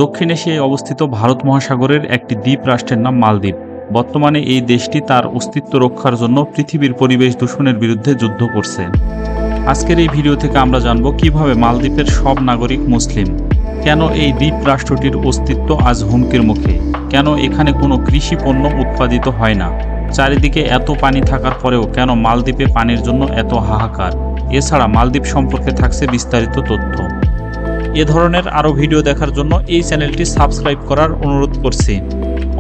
দক্ষিণ এশিয়ায় অবস্থিত ভারত মহাসাগরের একটি দ্বীপ রাষ্ট্রের নাম মালদ্বীপ। বর্তমানে এই দেশটি তার অস্তিত্ব রক্ষার জন্য পৃথিবীর পরিবেশ দূষণের বিরুদ্ধে যুদ্ধ করছে। আজকের এই ভিডিও থেকে আমরা জানব কিভাবে মালদ্বীপের সব নাগরিক মুসলিম, কেন এই দ্বীপ রাষ্ট্রটির অস্তিত্ব আজ হুমকির মুখে, কেন এখানে কোনো কৃষি পণ্য উৎপাদিত হয় না, চারিদিকে এত পানি থাকার পরেও কেন মালদ্বীপে পানির জন্য এত হাহাকার। এছাড়া মালদ্বীপ সম্পর্কে থাকছে বিস্তারিত তথ্য। এ ধরনের আরও ভিডিও দেখার জন্য এই চ্যানেলটি সাবস্ক্রাইব করার অনুরোধ করছি।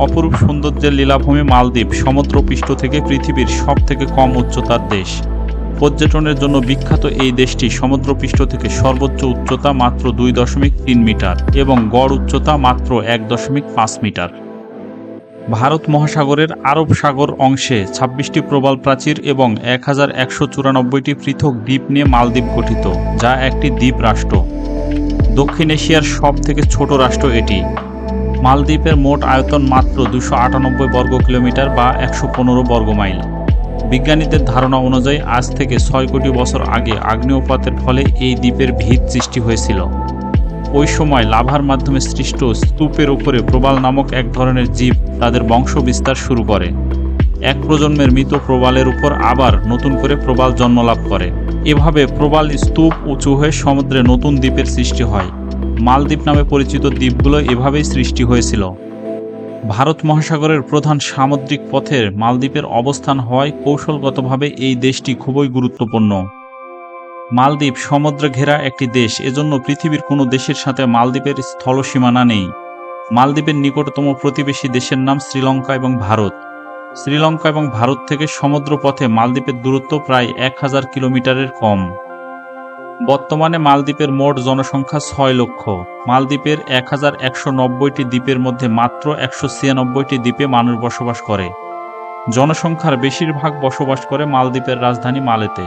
অপরূপ সৌন্দর্যের লীলাভূমি মালদ্বীপ সমুদ্রপৃষ্ঠ থেকে পৃথিবীর সবথেকে কম উচ্চতার দেশ। পর্যটনের জন্য বিখ্যাত এই দেশটি সমুদ্রপৃষ্ঠ থেকে সর্বোচ্চ উচ্চতা মাত্র 2.3 মিটার এবং গড় উচ্চতা মাত্র 1.5 মিটার। ভারত মহাসাগরের আরব সাগর অংশে 26টি প্রবাল প্রাচীর এবং 1194টি পৃথক দ্বীপ নিয়ে মালদ্বীপ গঠিত, যা একটি দ্বীপ রাষ্ট্র। দক্ষিণ এশিয়ার সব থেকে ছোট রাষ্ট্র এটি। মালদ্বীপের মোট আয়তন মাত্র 298 বর্গ কিলোমিটার বা 115 বর্গ মাইল। বিজ্ঞানীদের ধারণা অনুযায়ী আজ থেকে 6 কোটি বছর আগে আগ্নেয়পাতের ফলে এই দ্বীপের ভিত সৃষ্টি হয়েছিল। ওই সময় লাভার মাধ্যমে সৃষ্ট স্তূপের উপরে প্রবাল নামক এক ধরনের জীব তাদের বংশ বিস্তার শুরু করে। এক প্রজন্মের মৃত প্রবালের উপর আবার নতুন করে প্রবাল জন্মলাভ করে। এভাবে প্রবাল স্তূপ উঁচু হয়ে সমুদ্রে নতুন দ্বীপের সৃষ্টি হয়। মালদ্বীপ নামে পরিচিত দ্বীপগুলো এভাবেই সৃষ্টি হয়েছিল। ভারত মহাসাগরের প্রধান সামুদ্রিক পথের মালদ্বীপের অবস্থান হওয়ায় কৌশলগতভাবে এই দেশটি খুবই গুরুত্বপূর্ণ। মালদ্বীপ সমুদ্র ঘেরা একটি দেশ, এজন্য পৃথিবীর কোনো দেশের সাথে মালদ্বীপের স্থলসীমানা নেই। মালদ্বীপের নিকটতম প্রতিবেশী দেশের নাম শ্রীলঙ্কা এবং ভারত। শ্রীলঙ্কা এবং ভারত থেকে সমুদ্র পথে মালদ্বীপের দূরত্ব প্রায় 1000 কিলোমিটারের কম। বর্তমানে মালদ্বীপের মোট জনসংখ্যা 6 লক্ষ। মালদ্বীপের 1190টি দ্বীপের মধ্যে মাত্র 196টি দ্বীপে মানুষ বসবাস করে। জনসংখ্যার বেশিরভাগ বসবাস করে মালদ্বীপের রাজধানী মালেতে।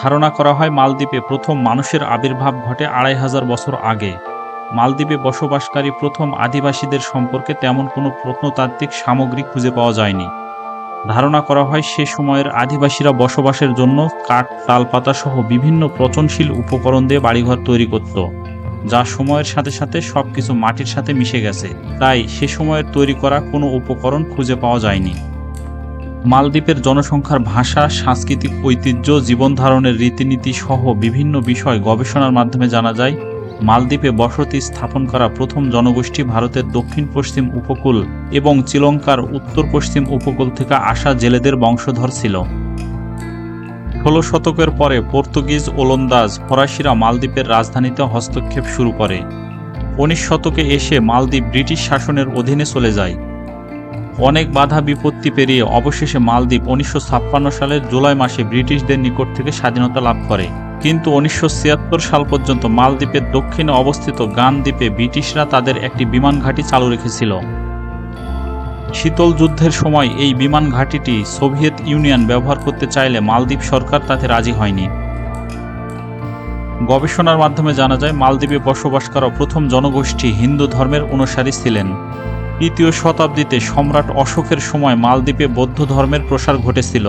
ধারণা করা হয় মালদ্বীপে প্রথম মানুষের আবির্ভাব ঘটে 2500 বছর আগে। মালদ্বীপে বসবাসকারী প্রথম আদিবাসীদের সম্পর্কে তেমন কোনো প্রত্নতাত্ত্বিক সামগ্রী খুঁজে পাওয়া যায়নি। ধারণা করা হয় সে সময়ের আদিবাসীরা বসবাসের জন্য কাঠ, তালপাতা সহ বিভিন্ন পচনশীল উপকরণ দিয়ে বাড়িঘর তৈরি করত, যা সময়ের সাথে সাথে সবকিছু মাটির সাথে মিশে গেছে, তাই সে সময়ের তৈরি করা কোনো উপকরণ খুঁজে পাওয়া যায়নি। মালদ্বীপের জনসংখ্যার ভাষা, সাংস্কৃতিক ঐতিহ্য, জীবনধারণের রীতিনীতি সহ বিভিন্ন বিষয় গবেষণার মাধ্যমে জানা যায় মালদ্বীপে বসতি স্থাপন করা প্রথম জনগোষ্ঠী ভারতের দক্ষিণ পশ্চিম উপকূল এবং শ্রীলঙ্কার উত্তর পশ্চিম উপকূল থেকে আসা জেলেদের বংশধর ছিল। 16 শতকের পরে পর্তুগিজ, ওলন্দাজ, ফরাসিরা মালদ্বীপের রাজধানীতে হস্তক্ষেপ শুরু করে। 19 শতকে এসে মালদ্বীপ ব্রিটিশ শাসনের অধীনে চলে যায়। অনেক বাধা বিপত্তি পেরিয়ে অবশেষে মালদ্বীপ 1956 সালের জুলাই মাসে ব্রিটিশদের নিকট থেকে স্বাধীনতা লাভ করে। কিন্তু 1976 সাল পর্যন্ত মালদ্বীপের দক্ষিণে অবস্থিত গান দ্বীপে ব্রিটিশরা তাদের একটি বিমান ঘাঁটি চালু রেখেছিল। শীতল যুদ্ধের সময় এই বিমান ঘাঁটিটি সোভিয়েত ইউনিয়ন ব্যবহার করতে চাইলে মালদ্বীপ সরকার তাতে রাজি হয়নি। গবেষণার মাধ্যমে জানা যায় মালদ্বীপে বসবাস করা প্রথম জনগোষ্ঠী হিন্দু ধর্মের অনুসারী ছিলেন। 3য় শতাব্দীতে সম্রাট অশোকের সময় মালদ্বীপে বৌদ্ধ ধর্মের প্রসার ঘটেছিল।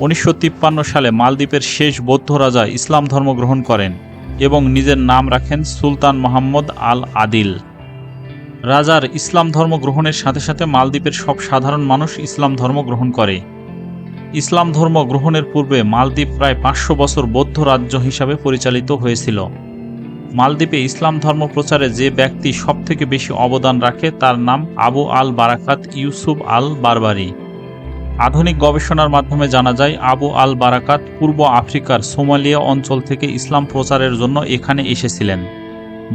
1953 সালে মালদ্বীপের শেষ বৌদ্ধ রাজা ইসলাম ধর্ম গ্রহণ করেন এবং নিজের নাম রাখেন সুলতান মোহাম্মদ আল আদিল। রাজার ইসলাম ধর্ম গ্রহণের সাথে সাথে মালদ্বীপের সব সাধারণ মানুষ ইসলাম ধর্ম গ্রহণ করে। ইসলাম ধর্ম গ্রহণের পূর্বে মালদ্বীপ প্রায় 500 বছর বৌদ্ধ রাজ্য হিসাবে পরিচালিত হয়েছিল। মালদ্বীপে ইসলাম ধর্ম প্রচারে যে ব্যক্তি সবথেকে বেশি অবদান রাখে তার নাম আবু আল বারাকাত ইউসুফ আল বারবারি। আধুনিক গবেষণার মাধ্যমে জানা যায় আবু আল বারাকাত পূর্ব আফ্রিকার সোমালিয়া অঞ্চল থেকে ইসলাম প্রচারের জন্য এখানে এসেছিলেন।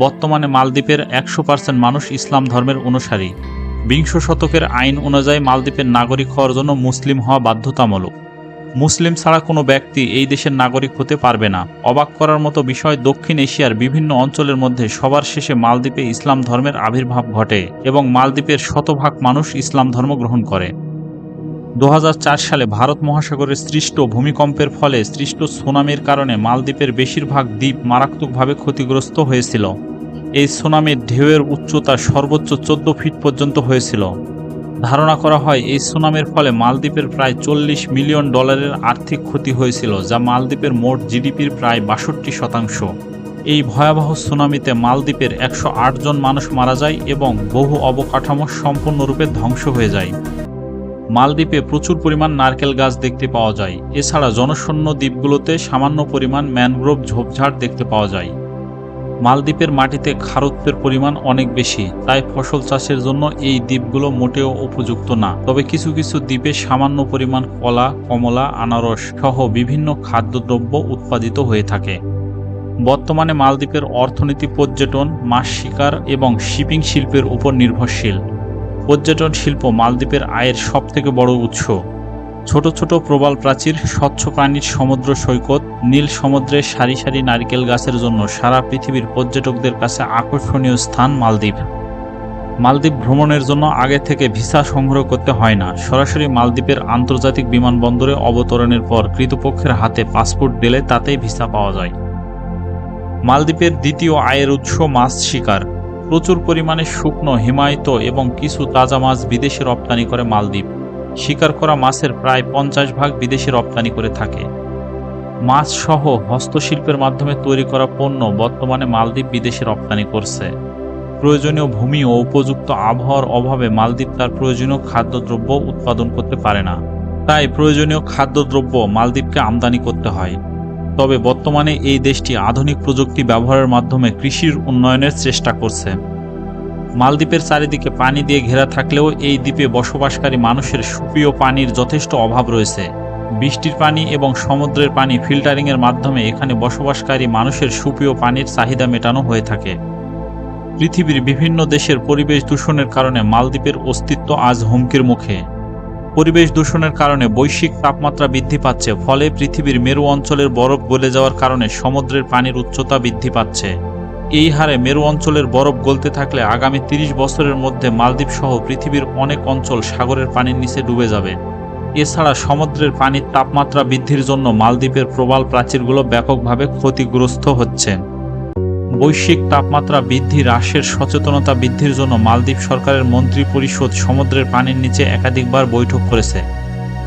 বর্তমানে মালদ্বীপের 100% মানুষ ইসলাম ধর্মের অনুসারী। 20 শতকের আইন অনুযায়ী মালদ্বীপের নাগরিক হওয়ার জন্য মুসলিম হওয়া বাধ্যতামূলক। মুসলিম ছাড়া কোনো ব্যক্তি এই দেশের নাগরিক হতে পারবে না। অবাক করার মতো বিষয়, দক্ষিণ এশিয়ার বিভিন্ন অঞ্চলের মধ্যে সবার শেষে মালদ্বীপে ইসলাম ধর্মের আবির্ভাব ঘটে এবং মালদ্বীপের শতভাগ মানুষ ইসলাম ধর্ম গ্রহণ করে। 2004 সালে ভারত মহাসাগরের সৃষ্ট ভূমিকম্পের ফলে সৃষ্ট সুনামির কারণে মালদ্বীপের বেশিরভাগ দ্বীপ মারাত্মকভাবে ক্ষতিগ্রস্ত হয়েছিল। এই সুনামির ঢেউয়ের উচ্চতা সর্বোচ্চ 14 ফিট পর্যন্ত হয়েছিল। ধারণা করা হয় এই সুনামির ফলে মালদ্বীপের প্রায় $40 মিলিয়ন আর্থিক ক্ষতি হয়েছিল, যা মালদ্বীপের মোট জিডিপির প্রায় 62%। এই ভয়াবহ সুনামিতে মালদ্বীপের 108 জন মানুষ মারা যায় এবং বহু অবকাঠামো সম্পূর্ণরূপে ধ্বংস হয়ে যায়। মালদ্বীপে প্রচুর পরিমাণ নারকেল গাছ দেখতে পাওয়া যায়। এছাড়া জনশূন্য দ্বীপগুলোতে সামান্য পরিমাণ ম্যানগ্রোভ ঝোপঝাড় দেখতে পাওয়া যায়। মালদ্বীপের মাটিতে খারত্বের পরিমাণ অনেক বেশি, তাই ফসল চাষের জন্য এই দ্বীপগুলো মোটেও উপযুক্ত না। তবে কিছু কিছু দ্বীপে সামান্য পরিমাণ কলা, কমলা, আনারস সহ বিভিন্ন খাদ্যদ্রব্য উৎপাদিত হয়ে থাকে। বর্তমানে মালদ্বীপের অর্থনীতি পর্যটন, মাছ শিকার এবং শিপিং শিল্পের উপর নির্ভরশীল। পর্যটন শিল্প মালদ্বীপের আয়ের সবথেকে বড় উৎস। ছোট ছোট প্রবাল প্রাচীর, স্বচ্ছ পানির সমুদ্র সৈকত, নীল সমুদ্রের সারি সারি নারকেল গাছের জন্য সারা পৃথিবীর পর্যটকদের কাছে আকর্ষণীয় স্থান মালদ্বীপ। মালদ্বীপ ভ্রমণের জন্য আগে থেকে ভিসা সংগ্রহ করতে হয় না। সরাসরি মালদ্বীপের আন্তর্জাতিক বিমানবন্দরে অবতরণের পর কৃতপক্ষের হাতে পাসপোর্ট দিলে তাতেই ভিসা পাওয়া যায়। মালদ্বীপের দ্বিতীয় আয়ের উৎস মাছ শিকার। প্রচুর পরিমাণে শুকনো, হিমায়িত এবং কিছু তাজা মাছ বিদেশে রপ্তানি করে মালদ্বীপ। শিকার করা মাছের প্রায় 50% বিদেশে রপ্তানি করে থাকে। মাছ সহ হস্তশিল্পের মাধ্যমে তৈরি করা পণ্য বর্তমানে মালদ্বীপ বিদেশে রপ্তানি করছে। প্রয়োজনীয় ভূমি ও উপযুক্ত আবহাওয়ার অভাবে মালদ্বীপ তার প্রয়োজনীয় খাদ্যদ্রব্য উৎপাদন করতে পারে না। তাই প্রয়োজনীয় খাদ্যদ্রব্য মালদ্বীপকে আমদানি করতে হয়। তবে বর্তমানে এই দেশটি আধুনিক প্রযুক্তি ব্যবহারের মাধ্যমে কৃষির উন্নয়নের চেষ্টা করছে। মালদ্বীপের চারিদিকে পানি দিয়ে ঘেরা থাকলেও এই দ্বীপে বসবাসকারী মানুষের সুপেয় পানির যথেষ্ট অভাব রয়েছে। বৃষ্টির পানি এবং সমুদ্রের পানি ফিল্টারিংয়ের মাধ্যমে এখানে বসবাসকারী মানুষের সুপেয় পানির চাহিদা মেটানো হয়ে থাকে। পৃথিবীর বিভিন্ন দেশের পরিবেশ দূষণের কারণে মালদ্বীপের অস্তিত্ব আজ হুমকির মুখে। পরিবেশ দূষণের কারণে বৈশ্বিক তাপমাত্রা বৃদ্ধি পাচ্ছে, ফলে পৃথিবীর মেরু অঞ্চলের বরফ গলে যাওয়ার কারণে সমুদ্রের পানির উচ্চতা বৃদ্ধি পাচ্ছে। এই হারে মেরু অঞ্চলের বরফ গলতে থাকলে আগামী 30 বছরের মধ্যে মালদ্বীপ সহ পৃথিবীর অনেক অঞ্চল সাগরের পানির নিচে ডুবে যাবে। এছাড়া সমুদ্রের পানির তাপমাত্রা বৃদ্ধির জন্য মালদ্বীপের প্রবাল প্রাচীরগুলো ব্যাপকভাবে ক্ষতিগ্রস্ত হচ্ছে। বৈশ্বিক তাপমাত্রা বৃদ্ধি হ্রাসের সচেতনতা বৃদ্ধির জন্য মালদ্বীপ সরকারের মন্ত্রী পরিষদ সমুদ্রের পানির নিচে একাধিকবার বৈঠক করেছে।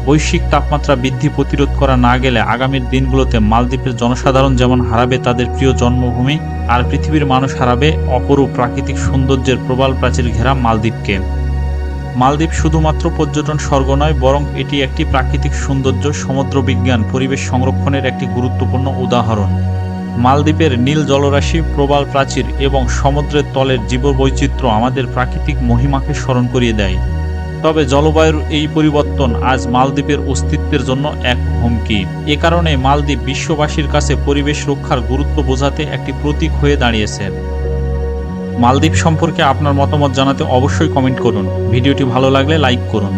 বৈশ্বিক তাপমাত্রা বৃদ্ধি প্রতিরোধ করা না গেলে আগামীর দিনগুলোতে মালদ্বীপের জনসাধারণ যেমন হারাবে তাদের প্রিয় জন্মভূমি, আর পৃথিবীর মানুষ হারাবে অপরূপ প্রাকৃতিক সৌন্দর্যের প্রবাল প্রাচীর ঘেরা মালদ্বীপকে। মালদ্বীপ শুধুমাত্র পর্যটন স্বর্গ নয়, বরং এটি একটি প্রাকৃতিক সৌন্দর্য, সমুদ্র বিজ্ঞান, পরিবেশ সংরক্ষণের একটি গুরুত্বপূর্ণ উদাহরণ। মালদ্বীপের নীল জলরাশি, প্রবাল প্রাচীর এবং সমুদ্রের তলের জীববৈচিত্র্য আমাদের প্রাকৃতিক মহিমাকে স্মরণ করিয়ে দেয়। তবে জলবায়ুর এই পরিবর্তন আজ মালদ্বীপের অস্তিত্বের জন্য এক হুমকি। এ কারণে মালদ্বীপ বিশ্ববাসীর কাছে পরিবেশ রক্ষার গুরুত্ব বোঝাতে একটি প্রতীক হয়ে দাঁড়িয়েছে। মালদ্বীপ সম্পর্কে আপনার মতামত জানাতে অবশ্যই কমেন্ট করুন। ভিডিওটি ভালো লাগলে লাইক করুন।